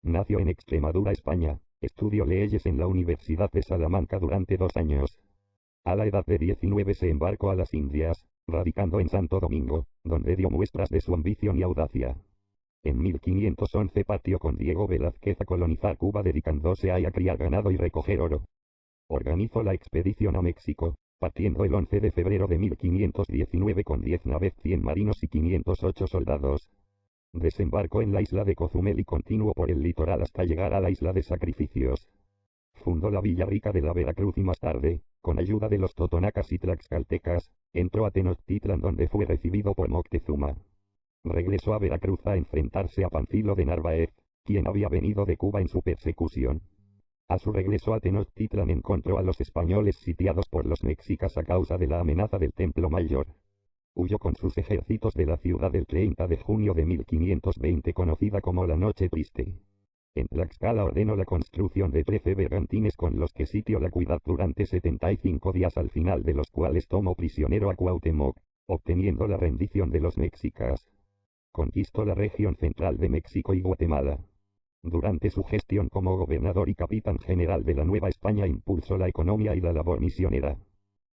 Nació en Extremadura, España. Estudió leyes en la Universidad de Salamanca durante 2 años. A la edad de 19 se embarcó a las Indias, radicando en Santo Domingo, donde dio muestras de su ambición y audacia. En 1511 partió con Diego Velázquez a colonizar Cuba, dedicándose a criar ganado y recoger oro. Organizó la expedición a México, partiendo el 11 de febrero de 1519 con 10 naves, 100 marinos y 508 soldados. Desembarcó en la isla de Cozumel y continuó por el litoral hasta llegar a la isla de Sacrificios. Fundó la Villa Rica de la Veracruz y más tarde, con ayuda de los totonacas y tlaxcaltecas, entró a Tenochtitlan, donde fue recibido por Moctezuma. Regresó a Veracruz a enfrentarse a Panfilo de Narváez, quien había venido de Cuba en su persecución. A su regreso a Tenochtitlan encontró a los españoles sitiados por los mexicas a causa de la amenaza del Templo Mayor. Huyó con sus ejércitos de la ciudad el 30 de junio de 1520, conocida como la Noche Triste. En Tlaxcala ordenó la construcción de 13 bergantines con los que sitió la ciudad durante 75 días, al final de los cuales tomó prisionero a Cuauhtémoc, obteniendo la rendición de los mexicas. Conquistó la región central de México y Guatemala. Durante su gestión como gobernador y capitán general de la Nueva España impulsó la economía y la labor misionera.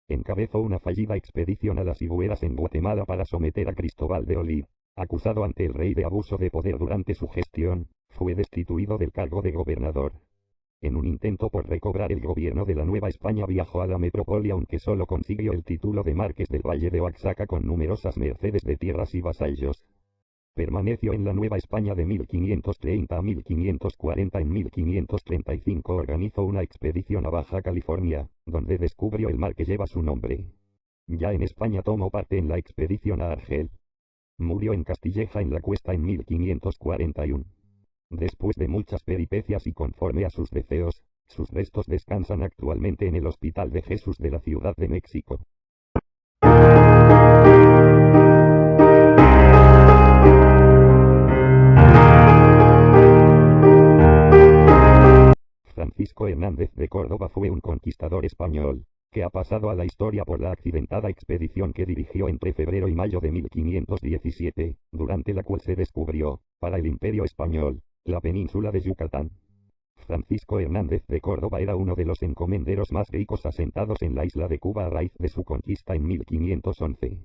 Encabezó una fallida expedición a las Higueras en Guatemala para someter a Cristóbal de Olid. Acusado ante el rey de abuso de poder durante su gestión, fue destituido del cargo de gobernador. En un intento por recobrar el gobierno de la Nueva España viajó a la metrópoli, aunque solo consiguió el título de Marqués del Valle de Oaxaca con numerosas mercedes de tierras y vasallos. Permaneció en la Nueva España de 1530 a 1540. En 1535 organizó una expedición a Baja California, donde descubrió el mar que lleva su nombre. Ya en España tomó parte en la expedición a Argel. Murió en Castilleja en la Cuesta en 1541. Después de muchas peripecias y conforme a sus deseos, sus restos descansan actualmente en el Hospital de Jesús de la Ciudad de México. Francisco Hernández de Córdoba fue un conquistador español, que ha pasado a la historia por la accidentada expedición que dirigió entre febrero y mayo de 1517, durante la cual se descubrió, para el Imperio Español, la península de Yucatán. Francisco Hernández de Córdoba era uno de los encomenderos más ricos asentados en la isla de Cuba a raíz de su conquista en 1511.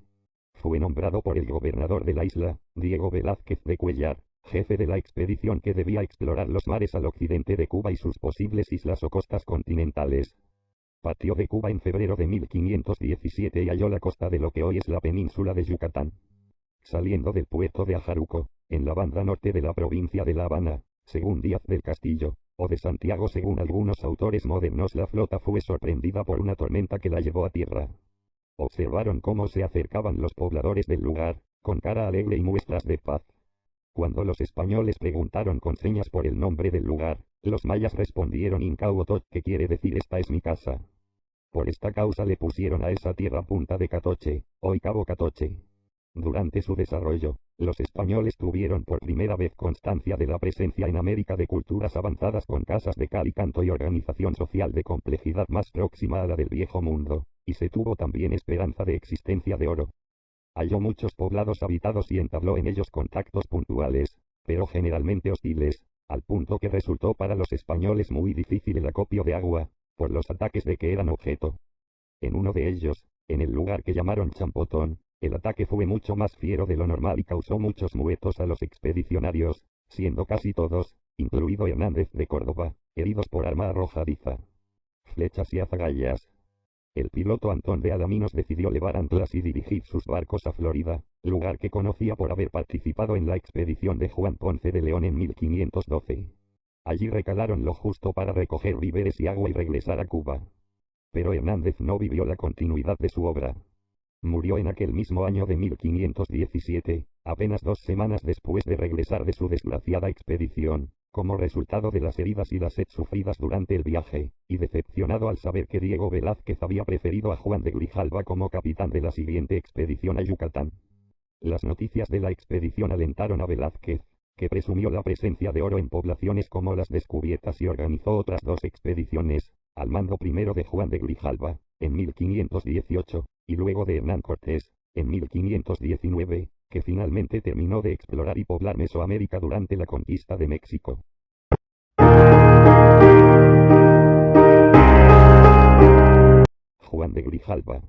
Fue nombrado por el gobernador de la isla, Diego Velázquez de Cuellar, jefe de la expedición que debía explorar los mares al occidente de Cuba y sus posibles islas o costas continentales. Partió de Cuba en febrero de 1517 y halló la costa de lo que hoy es la península de Yucatán. Saliendo del puerto de Ajaruco, en la banda norte de la provincia de La Habana, según Díaz del Castillo, o de Santiago según algunos autores modernos, la flota fue sorprendida por una tormenta que la llevó a tierra. Observaron cómo se acercaban los pobladores del lugar, con cara alegre y muestras de paz. Cuando los españoles preguntaron con señas por el nombre del lugar, los mayas respondieron Incauotot, que quiere decir esta es mi casa. Por esta causa le pusieron a esa tierra Punta de Catoche, hoy Cabo Catoche. Durante su desarrollo, los españoles tuvieron por primera vez constancia de la presencia en América de culturas avanzadas con casas de cal y canto y organización social de complejidad más próxima a la del Viejo Mundo, y se tuvo también esperanza de existencia de oro. Halló muchos poblados habitados y entabló en ellos contactos puntuales, pero generalmente hostiles, al punto que resultó para los españoles muy difícil el acopio de agua, por los ataques de que eran objeto. En uno de ellos, en el lugar que llamaron Champotón, el ataque fue mucho más fiero de lo normal y causó muchos muertos a los expedicionarios, siendo casi todos, incluido Hernández de Córdoba, heridos por arma arrojadiza, flechas y azagallas. El piloto Antón de Alaminos decidió levar anclas y dirigir sus barcos a Florida, lugar que conocía por haber participado en la expedición de Juan Ponce de León en 1512. Allí recalaron lo justo para recoger víveres y agua y regresar a Cuba. Pero Hernández no vivió la continuidad de su obra. Murió en aquel mismo año de 1517, apenas 2 semanas después de regresar de su desgraciada expedición, como resultado de las heridas y la sed sufridas durante el viaje, y decepcionado al saber que Diego Velázquez había preferido a Juan de Grijalva como capitán de la siguiente expedición a Yucatán. Las noticias de la expedición alentaron a Velázquez, que presumió la presencia de oro en poblaciones como las descubiertas y organizó otras 2 expediciones, al mando primero de Juan de Grijalva, en 1518, y luego de Hernán Cortés, en 1519, que finalmente terminó de explorar y poblar Mesoamérica durante la conquista de México. Juan de Grijalva.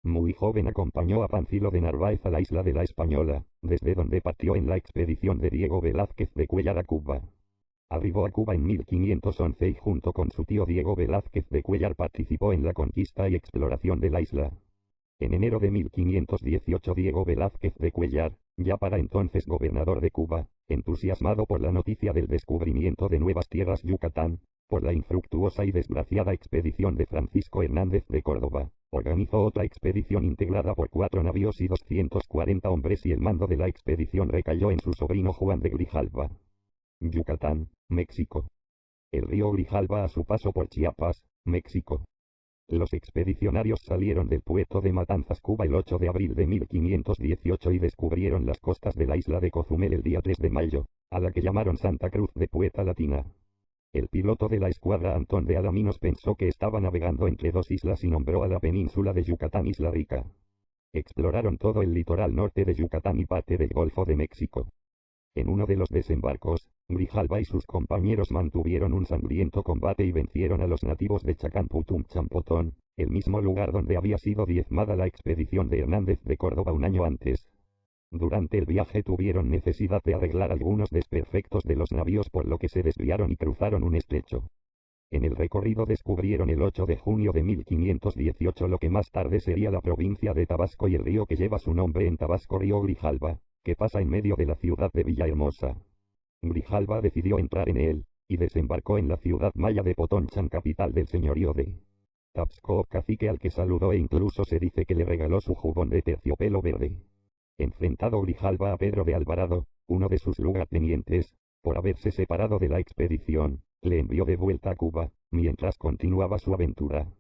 Muy joven acompañó a Pancilo de Narváez a la isla de la Española, desde donde partió en la expedición de Diego Velázquez de Cuéllar a Cuba. Arribó a Cuba en 1511 y junto con su tío Diego Velázquez de Cuéllar participó en la conquista y exploración de la isla. En enero de 1518 Diego Velázquez de Cuéllar, ya para entonces gobernador de Cuba, entusiasmado por la noticia del descubrimiento de nuevas tierras Yucatán, por la infructuosa y desgraciada expedición de Francisco Hernández de Córdoba, organizó otra expedición integrada por 4 navíos y 240 hombres y el mando de la expedición recayó en su sobrino Juan de Grijalva. Yucatán, México. El río Grijalva a su paso por Chiapas, México. Los expedicionarios salieron del puerto de Matanzas, Cuba el 8 de abril de 1518 y descubrieron las costas de la isla de Cozumel el día 3 de mayo, a la que llamaron Santa Cruz de Puerta Latina. El piloto de la escuadra Antón de Alaminos pensó que estaba navegando entre 2 islas y nombró a la península de Yucatán Isla Rica. Exploraron todo el litoral norte de Yucatán y parte del Golfo de México. En uno de los desembarcos, Grijalva y sus compañeros mantuvieron un sangriento combate y vencieron a los nativos de Chacamputum Champotón, el mismo lugar donde había sido diezmada la expedición de Hernández de Córdoba un año antes. Durante el viaje tuvieron necesidad de arreglar algunos desperfectos de los navíos, por lo que se desviaron y cruzaron un estrecho. En el recorrido descubrieron el 8 de junio de 1518 lo que más tarde sería la provincia de Tabasco y el río que lleva su nombre en Tabasco, río Grijalva, que pasa en medio de la ciudad de Villahermosa. Grijalva decidió entrar en él, y desembarcó en la ciudad maya de Potonchan, capital del señorío de Tabasco, cacique al que saludó e incluso se dice que le regaló su jubón de terciopelo verde. Enfrentado Grijalva a Pedro de Alvarado, uno de sus lugartenientes, por haberse separado de la expedición, le envió de vuelta a Cuba, mientras continuaba su aventura.